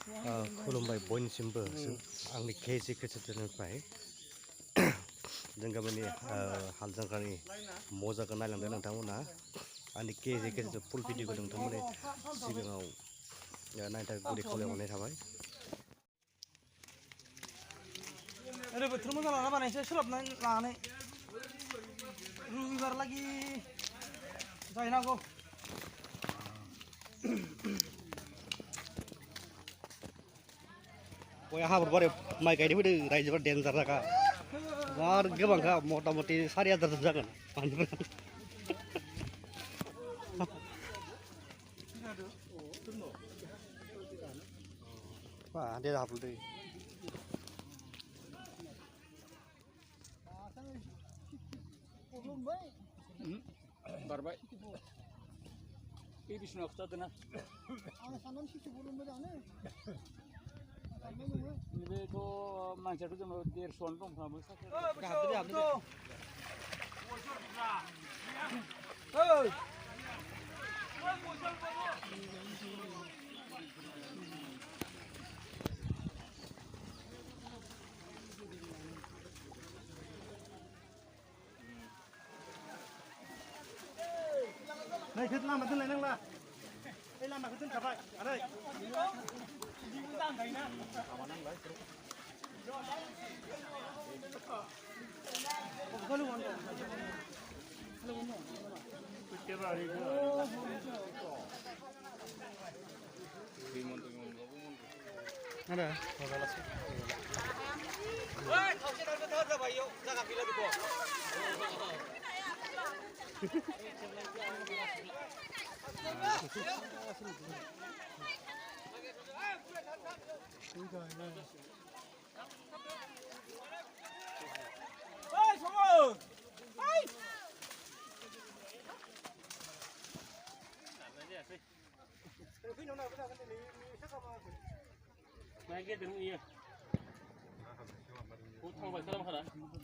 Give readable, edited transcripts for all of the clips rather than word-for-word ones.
खुलुमबाय बयनिसिमबो आंनि केजि केसेटनिफ्राय जों गामिनि हाल जांख्रानि मजाखौ नायलांदों नोंथांमोना आंनि केजि केसेट फुल भिडिअखौ नोंथांमोननि सिगाङाव नायनो थाखाय गुरै खावलायहरनाय थाबाय। ओरै बोथोर मोजां लाना बानायनोसै सोलाबनानै लानानै रबिबार लागि जाहैनांगौ। गया हाबर बारियाव माइ गायनो फैदों रायजोफोरा डेन्जार जाखा बार गोबांखा मथा मथि 4,000 जागोन मानसिफोरा। दे हाबलदो बारबाय बे बिसनायाव खिथादोना बेथ' मानसियाथ' जोङो 150 दंफ्रामो नै खोथ लामा दोनलाय नांला बे लामाखौ दोनखाबाय आदै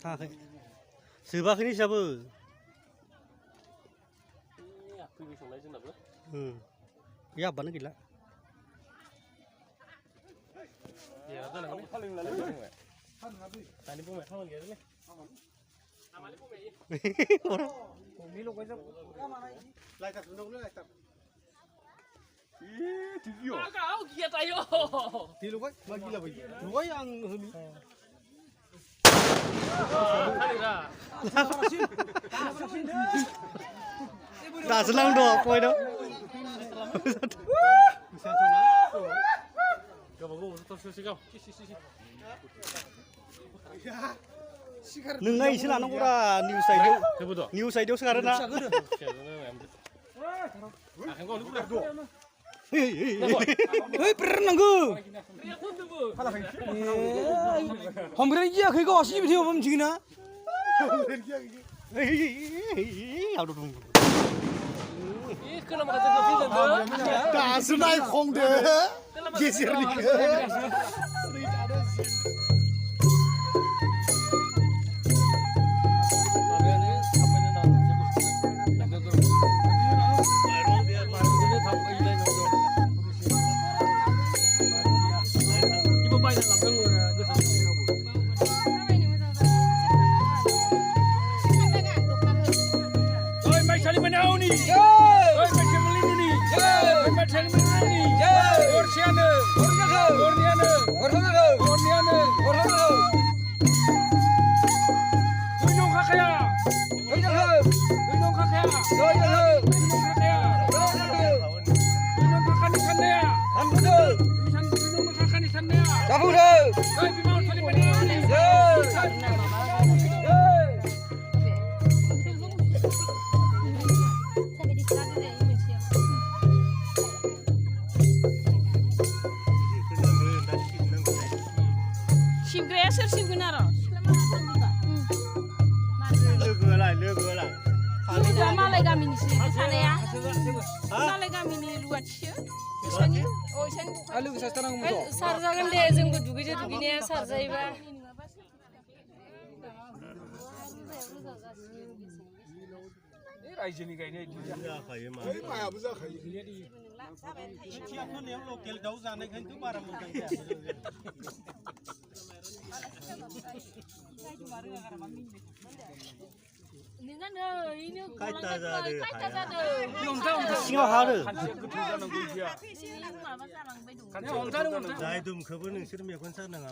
थाङाखै जोबाखैनो हिसाबो बे हाब्बानो गैला दासो नांदो पइन्टआव नोंना एसे लानांगौरा निउस आइडियाव सोगारोना नांगौ हमग्राय गियाखै गावासि बिथायाव मिथिगोन ना दासो नायखंदो गेजेरनिखौ सिबग्राया सोर सिबगोन आरो लोगोआ मालाय गामिनिसो थानाया मालाय गामिनि रुवाथिसो सारजागोन दे जोंबो दुगैदो दुगैनाया सारजायोबा रायजोनि गायनाय जाखायो मायाबो जाखायो खोथियाफोरनियाव लकेल दाउ जानायखायनोथ' बारा मोजां जायाखै सिङाव हारो जाय दुमखौबो नोंसोर मेगन सानाङा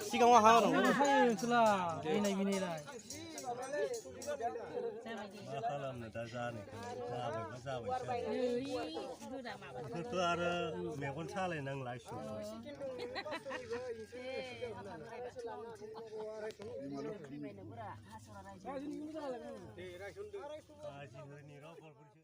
सिगाङाव हानांगौ मा खालामनो दा जानायखौ जाबायबा जाबायसो बेखौथ' आरो मेगन सालायनांला गाज्रि होनि रावफोरखौसो